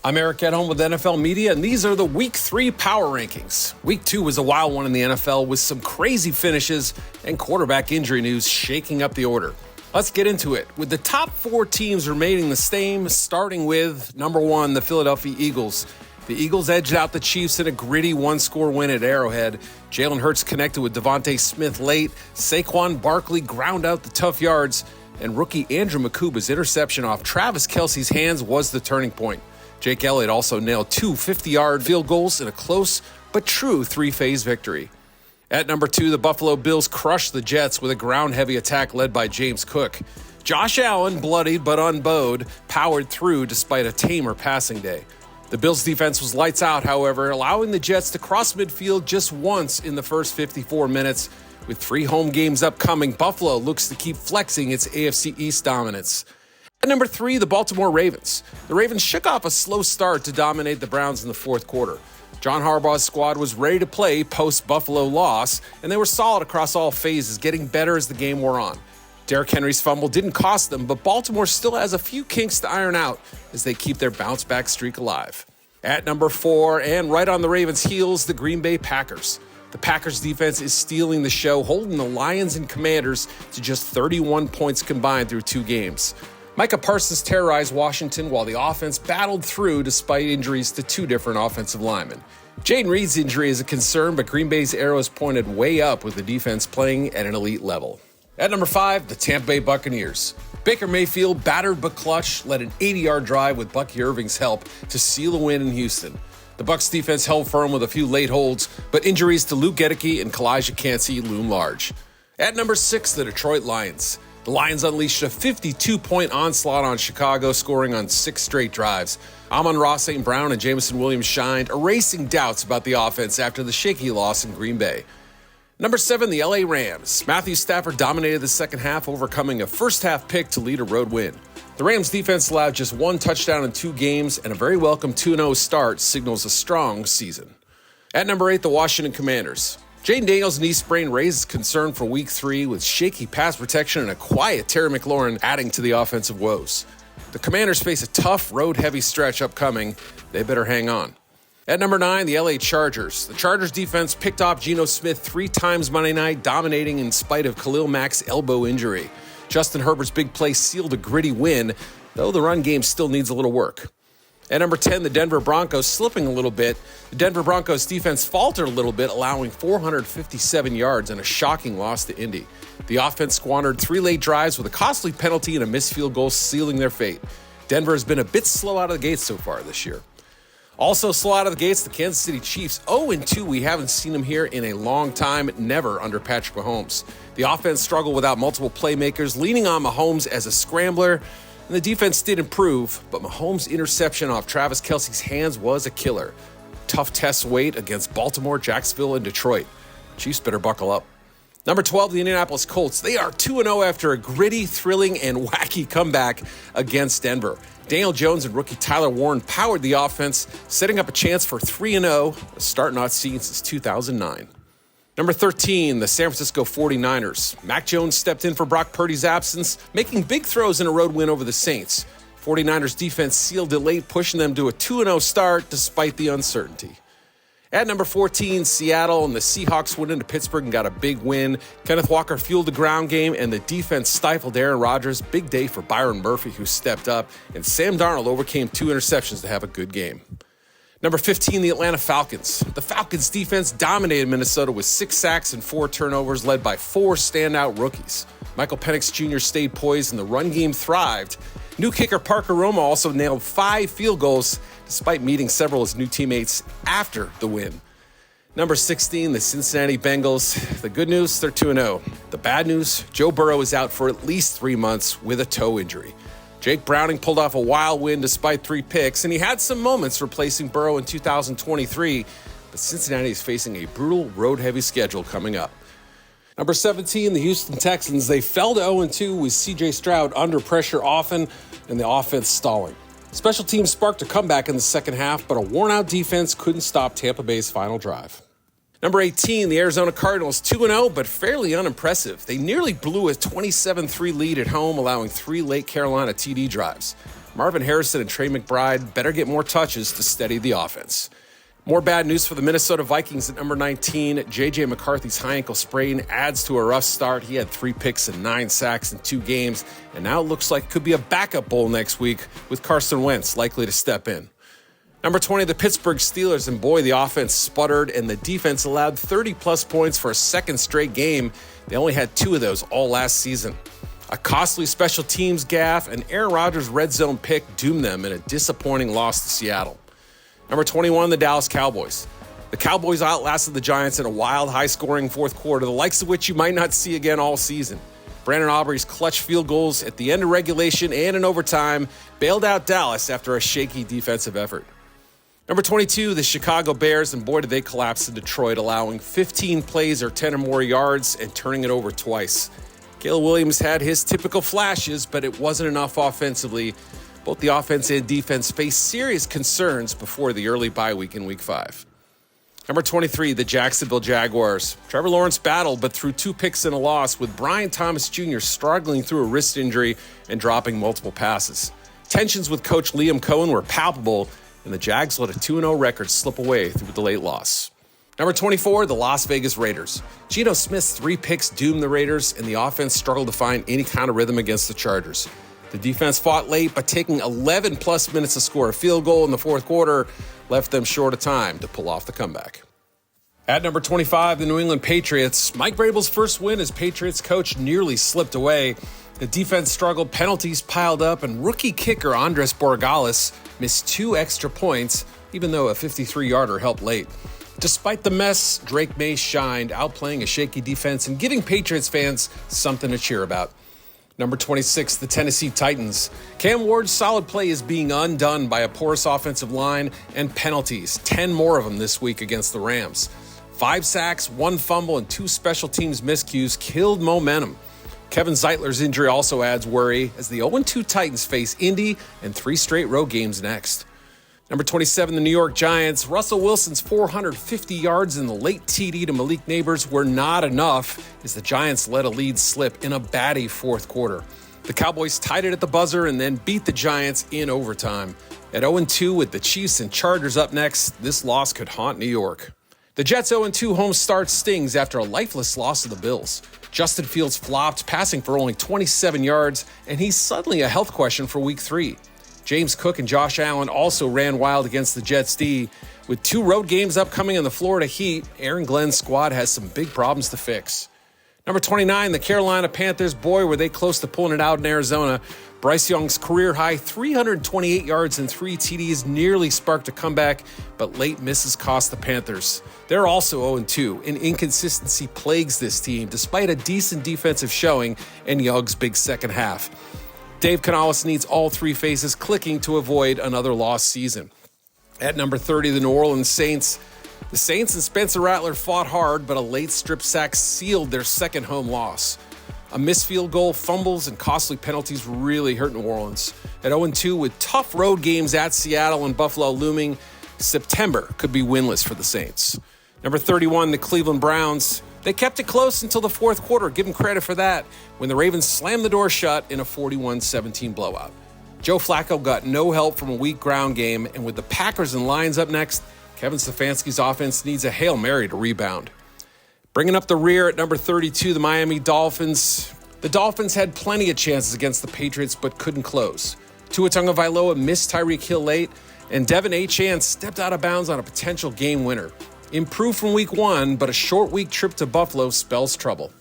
I'm Eric Edholm with NFL Media, and these are the Week 3 Power Rankings. Week 2 was a wild one in the NFL with some crazy finishes and quarterback injury news shaking up the order. Let's get into it, with the top 4 teams remaining the same, starting with number 1, the Philadelphia Eagles. The Eagles edged out the Chiefs in a gritty one-score win at Arrowhead. Jalen Hurts connected with Devontae Smith late. Saquon Barkley ground out the tough yards, and rookie Andrew Makuba's interception off Travis Kelce's hands was the turning point. Jake Elliott also nailed 2 50-yard field goals in a close but true 3-phase victory. At number 2, the Buffalo Bills crushed the Jets with a ground-heavy attack led by James Cook. Josh Allen, bloodied but unbowed, powered through despite a tamer passing day. The Bills' defense was lights out, however, allowing the Jets to cross midfield just once in the first 54 minutes. With 3 home games upcoming, Buffalo looks to keep flexing its AFC East dominance. At number 3, the Baltimore Ravens. The Ravens shook off a slow start to dominate the Browns in the fourth quarter. John Harbaugh's squad was ready to play post-Buffalo loss, and they were solid across all phases, getting better as the game wore on. Derrick Henry's fumble didn't cost them, but Baltimore still has a few kinks to iron out as they keep their bounce-back streak alive. At number 4, and right on the Ravens' heels, the Green Bay Packers. The Packers' defense is stealing the show, holding the Lions and Commanders to just 31 points combined through 2 games. Micah Parsons terrorized Washington while the offense battled through despite injuries to 2 different offensive linemen. Jaden Reed's injury is a concern, but Green Bay's arrows pointed way up with the defense playing at an elite level. At number 5, the Tampa Bay Buccaneers. Baker Mayfield, battered but clutch, led an 80-yard drive with Bucky Irving's help to seal a win in Houston. The Bucs defense held firm with a few late holds, but injuries to Luke Gedeke and Kalijah Kancey loom large. At number 6, the Detroit Lions. The Lions unleashed a 52-point onslaught on Chicago, scoring on 6 straight drives. Amon-Ra St. Brown and Jameson Williams shined, erasing doubts about the offense after the shaky loss in Green Bay. Number 7, the LA Rams. Matthew Stafford dominated the second half, overcoming a first-half pick to lead a road win. The Rams defense allowed just 1 touchdown in 2 games, and a very welcome 2-0 start signals a strong season. At number 8, the Washington Commanders. Jaden Daniels' knee sprain raises concern for Week 3 with shaky pass protection and a quiet Terry McLaurin adding to the offensive woes. The Commanders face a tough, road-heavy stretch upcoming. They better hang on. At number 9, the LA Chargers. The Chargers defense picked off Geno Smith 3 times Monday night, dominating in spite of Khalil Mack's elbow injury. Justin Herbert's big play sealed a gritty win, though the run game still needs a little work. At number 10, the Denver Broncos slipping a little bit. The Denver Broncos defense faltered a little bit, allowing 457 yards and a shocking loss to Indy. The offense squandered 3 late drives with a costly penalty and a missed field goal sealing their fate. Denver has been a bit slow out of the gates so far this year. Also slow out of the gates, the Kansas City Chiefs. 0-2, we haven't seen them here in a long time, never under Patrick Mahomes. The offense struggled without multiple playmakers, leaning on Mahomes as a scrambler. And the defense did improve, but Mahomes' interception off Travis Kelce's hands was a killer. Tough tests wait against Baltimore, Jacksonville, and Detroit. Chiefs better buckle up. Number 12, the Indianapolis Colts. They are 2-0 after a gritty, thrilling, and wacky comeback against Denver. Daniel Jones and rookie Tyler Warren powered the offense, setting up a chance for 3-0, a start not seen since 2009. Number 13, the San Francisco 49ers. Mac Jones stepped in for Brock Purdy's absence, making big throws in a road win over the Saints. 49ers defense sealed it late, pushing them to a 2-0 start despite the uncertainty. At number 14, Seattle, and the Seahawks went into Pittsburgh and got a big win. Kenneth Walker fueled the ground game, and the defense stifled Aaron Rodgers. Big day for Byron Murphy, who stepped up, and Sam Darnold overcame 2 interceptions to have a good game. Number 15, the Atlanta Falcons. The Falcons defense dominated Minnesota with 6 sacks and 4 turnovers, led by 4 standout rookies. Michael Penix Jr. stayed poised and the run game thrived. New kicker Parker Roma also nailed 5 field goals despite meeting several of his new teammates after the win. Number 16, the Cincinnati Bengals. The good news, they're 2-0. The bad news, Joe Burrow is out for at least 3 months with a toe injury. Jake Browning pulled off a wild win despite 3 picks, and he had some moments replacing Burrow in 2023, but Cincinnati is facing a brutal road-heavy schedule coming up. Number 17, the Houston Texans. They fell to 0-2 with C.J. Stroud under pressure often and the offense stalling. Special teams sparked a comeback in the second half, but a worn-out defense couldn't stop Tampa Bay's final drive. Number 18, the Arizona Cardinals, 2-0, but fairly unimpressive. They nearly blew a 27-3 lead at home, allowing 3 late Carolina TD drives. Marvin Harrison and Trey McBride better get more touches to steady the offense. More bad news for the Minnesota Vikings at number 19. J.J. McCarthy's high ankle sprain adds to a rough start. He had 3 picks and 9 sacks in 2 games, and now it looks like it could be a backup bowl next week with Carson Wentz likely to step in. Number 20, the Pittsburgh Steelers, and boy, the offense sputtered and the defense allowed 30-plus points for a second straight game. They only had 2 of those all last season. A costly special teams gaffe and Aaron Rodgers' RedZone pick doomed them in a disappointing loss to Seattle. Number 21, the Dallas Cowboys. The Cowboys outlasted the Giants in a wild, high-scoring fourth quarter, the likes of which you might not see again all season. Brandon Aubrey's clutch field goals at the end of regulation and in overtime bailed out Dallas after a shaky defensive effort. Number 22, the Chicago Bears, and boy, did they collapse in Detroit, allowing 15 plays or 10 or more yards and turning it over twice. Caleb Williams had his typical flashes, but it wasn't enough offensively. Both the offense and defense faced serious concerns before the early bye week in Week 5. Number 23, the Jacksonville Jaguars. Trevor Lawrence battled, but threw 2 picks and a loss, with Brian Thomas Jr. struggling through a wrist injury and dropping multiple passes. Tensions with coach Liam Cohen were palpable, and the Jags let a 2-0 record slip away through the late loss. Number 24, the Las Vegas Raiders. Geno Smith's 3 picks doomed the Raiders, and the offense struggled to find any kind of rhythm against the Chargers. The defense fought late, but taking 11-plus minutes to score a field goal in the fourth quarter left them short of time to pull off the comeback. At number 25, the New England Patriots. Mike Vrabel's first win as Patriots coach nearly slipped away. The defense struggled, penalties piled up, and rookie kicker Andres Borregales missed 2 extra points, even though a 53-yarder helped late. Despite the mess, Drake May shined, outplaying a shaky defense and giving Patriots fans something to cheer about. Number 26, the Tennessee Titans. Cam Ward's solid play is being undone by a porous offensive line and penalties, 10 more of them this week against the Rams. 5 sacks, 1 fumble, and 2 special teams miscues killed momentum. Kevin Zeitler's injury also adds worry as the 0-2 Titans face Indy and 3 straight road games next. Number 27, the New York Giants. Russell Wilson's 450 yards in the late TD to Malik Neighbors were not enough as the Giants let a lead slip in a batty fourth quarter. The Cowboys tied it at the buzzer and then beat the Giants in overtime. At 0-2 with the Chiefs and Chargers up next, this loss could haunt New York. The Jets' 0-2 home start stings after a lifeless loss to the Bills. Justin Fields flopped, passing for only 27 yards, and he's suddenly a health question for Week 3. James Cook and Josh Allen also ran wild against the Jets' D. With 2 road games upcoming in the Florida Heat, Aaron Glenn's squad has some big problems to fix. Number 29, the Carolina Panthers. Boy, were they close to pulling it out in Arizona. Bryce Young's career-high 328 yards and 3 TDs nearly sparked a comeback, but late misses cost the Panthers. They're also 0-2, and inconsistency plagues this team despite a decent defensive showing and Young's big second half. Dave Canales needs all 3 phases clicking to avoid another lost season. At number 30, the New Orleans Saints. The Saints and Spencer Rattler fought hard, but a late strip sack sealed their second home loss. A missed field goal, fumbles, and costly penalties really hurt New Orleans. At 0-2 with tough road games at Seattle and Buffalo looming, September could be winless for the Saints. Number 31, the Cleveland Browns. They kept it close until the fourth quarter, give them credit for that, when the Ravens slammed the door shut in a 41-17 blowout. Joe Flacco got no help from a weak ground game, and with the Packers and Lions up next, Kevin Stefanski's offense needs a Hail Mary to rebound. Bringing up the rear at number 32, the Miami Dolphins. The Dolphins had plenty of chances against the Patriots, but couldn't close. Tua Tagovailoa missed Tyreek Hill late, and Devin Achane stepped out of bounds on a potential game winner. Improved from week 1, but a short week trip to Buffalo spells trouble.